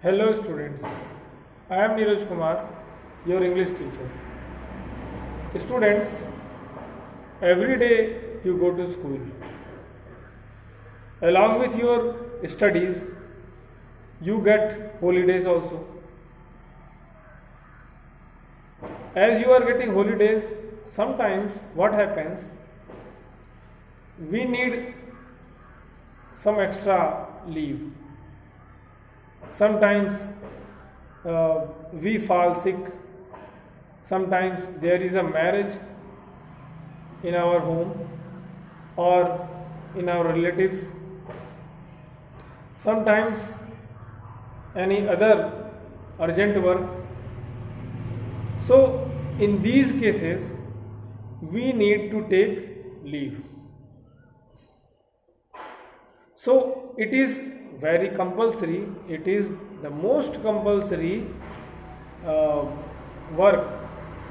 Hello students, I am Neeraj Kumar, your English teacher. Students, every day you go to school. Along with your studies, you get holidays also. As you are getting holidays, sometimes what happens, we need some extra leave. Sometimes we fall sick. Sometimes there is a marriage in our home or in our relatives. Sometimes any other urgent work. So, in these cases, we need to take leave. So, it is very compulsory, it is the most compulsory work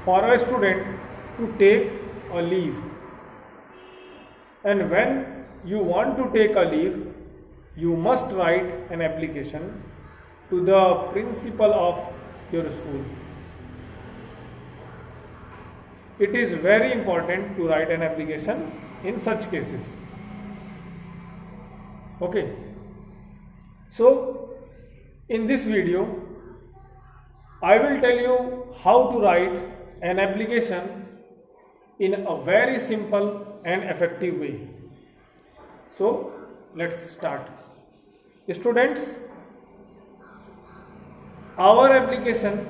for a student to take a leave. And when you want to take a leave, you must write an application to the principal of your school. It is very important to write an application in such cases. Okay. So, in this video, I will tell you how to write an application in a very simple and effective way. So, let's start. Students, our application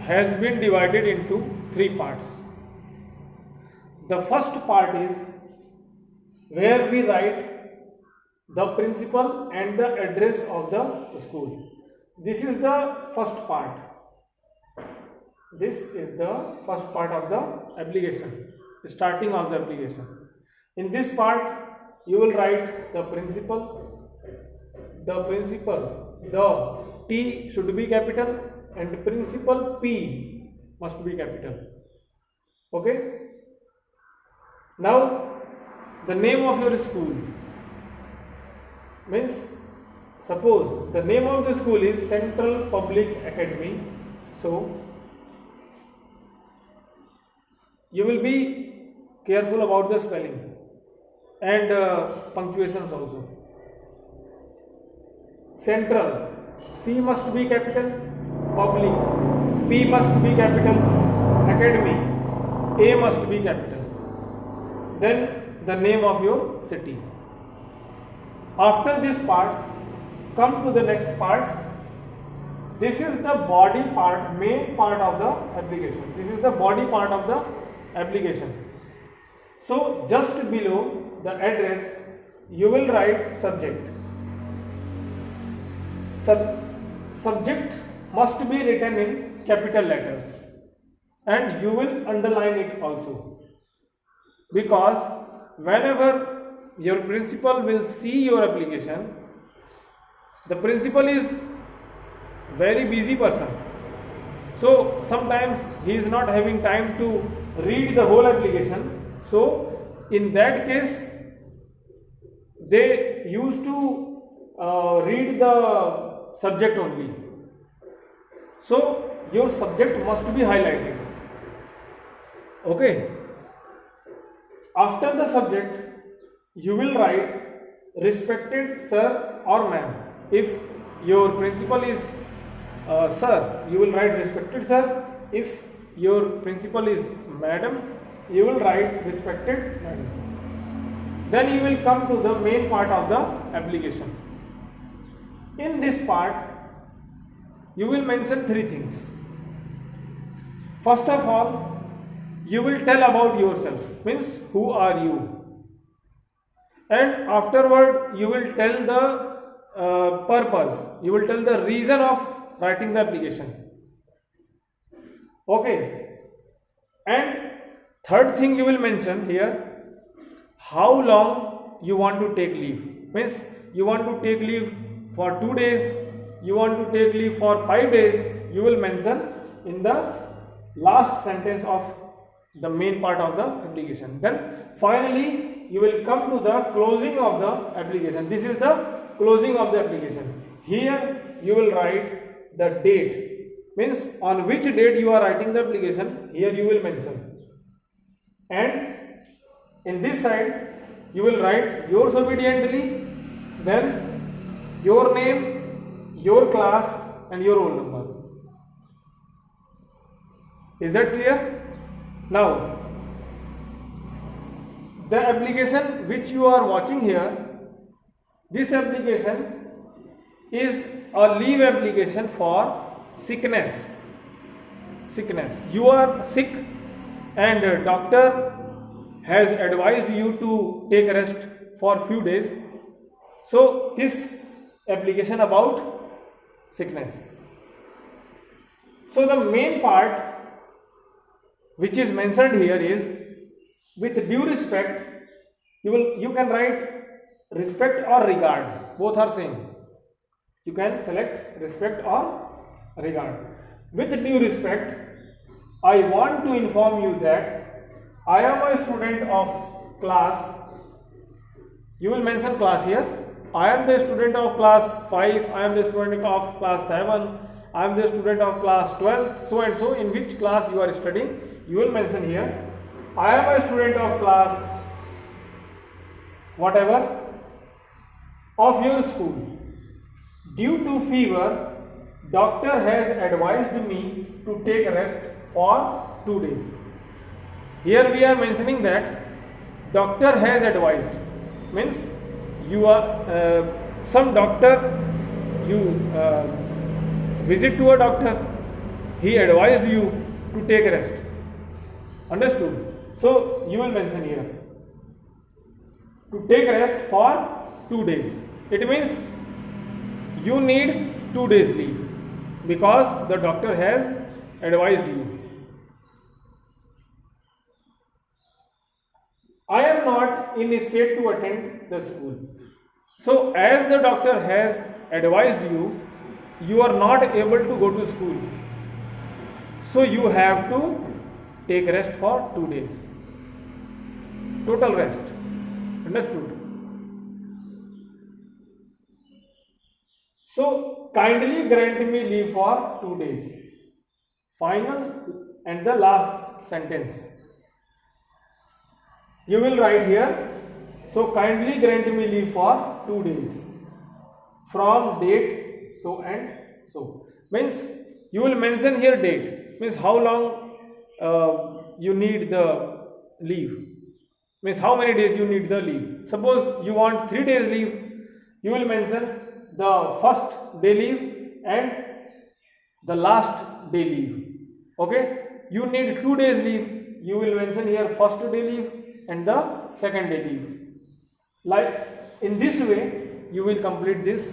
has been divided into three parts. The first part is where we write the principal and the address of the school. This is the first part. This is the first part of the application, starting of the application. In this part, you will write the principal, the T should be capital and principal P must be capital. Okay? Now, the name of your school. Means, suppose the name of the school is Central Public Academy, so you will be careful about the spelling and punctuations also. Central, C must be capital, Public, P must be capital, Academy, A must be capital. Then the name of your city. After this part, come to the next part. This is the body part, main part of the application. This is the body part of the application. So, just below the address, you will write subject. Subject must be written in capital letters and you will underline it also. Because whenever your principal will see your application, the principal is very busy person. So sometimes he is not having time to read the whole application. So in that case, they used to read the subject only. So your subject must be highlighted. Okay. After the subject, you will write respected sir or ma'am. If your principal is sir, you will write respected sir. If your principal is madam, you will write respected madam. Then you will come to the main part of the application. In this part, you will mention three things. First of all, you will tell about yourself, means who are you? And afterward, you will tell the purpose, you will tell the reason of writing the application. Okay. And third thing you will mention here, how long you want to take leave. Means you want to take leave for 2 days, you want to take leave for 5 days, you will mention in the last sentence of the main part of the application. Then finally you will come to the closing of the application. This is the closing of the application. Here you will write the date, means on which date you are writing the application, here you will mention. And in this side you will write yours obediently, then your name, your class and your roll number. Is that clear? Now, the application which you are watching here, this application is a leave application for sickness. You are sick and doctor has advised you to take rest for few days. So this application about sickness. So the main part which is mentioned here is, with due respect, you can write respect or regard, both are same. You can select respect or regard. With due respect, I want to inform you that I am a student of class, you will mention class here, I am the student of class 5, I am the student of class 7, I am the student of class 12, so and so, in which class you are studying, you will mention here. I am a student of class whatever of your school. Due to fever, doctor has advised me to take rest for 2 days. Here we are mentioning that doctor has advised, means you are some doctor, you visit to a doctor, he advised you to take rest. Understood? So you will mention here to take rest for 2 days. It means you need 2 days leave because the doctor has advised you. I am not in a state to attend the school. So as the doctor has advised you, you are not able to go to school. So you have to take rest for 2 days. Total rest. Understood? So kindly grant me leave for 2 days. Final and the last sentence. You will write here, so kindly grant me leave for 2 days. From date so and so. Means you will mention here date. Means how long you need the leave. Means how many days you need the leave. Suppose you want 3 days leave, you will mention the first day leave and the last day leave. Okay, you need 2 days leave, you will mention here first day leave and the second day leave. Like in this way you will complete this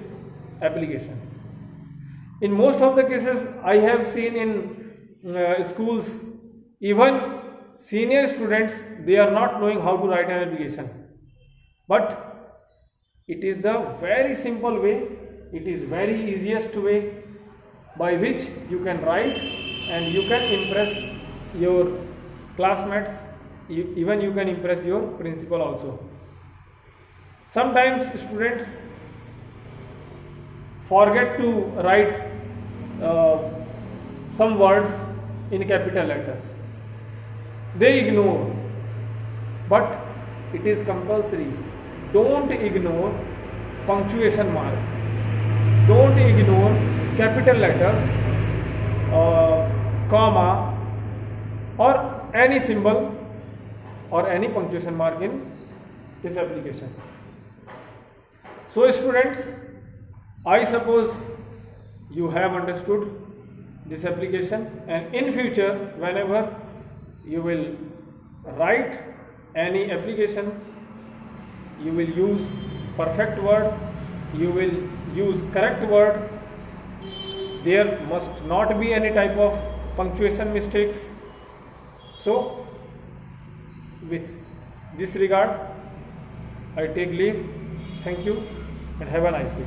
application. In most of the cases I have seen in schools, even senior students, they are not knowing how to write an application, but it is the very simple way, it is very easiest way by which you can write and you can impress your classmates, even you can impress your principal also. Sometimes students forget to write some words in capital letter. They ignore, but it is compulsory. Don't ignore punctuation mark. Don't ignore capital letters, comma or any symbol or any punctuation mark in this application. So students, I suppose you have understood this application, and in future whenever you will write any application, you will use perfect word, you will use correct word, there must not be any type of punctuation mistakes. So with this regard I take leave. Thank you and have a nice day.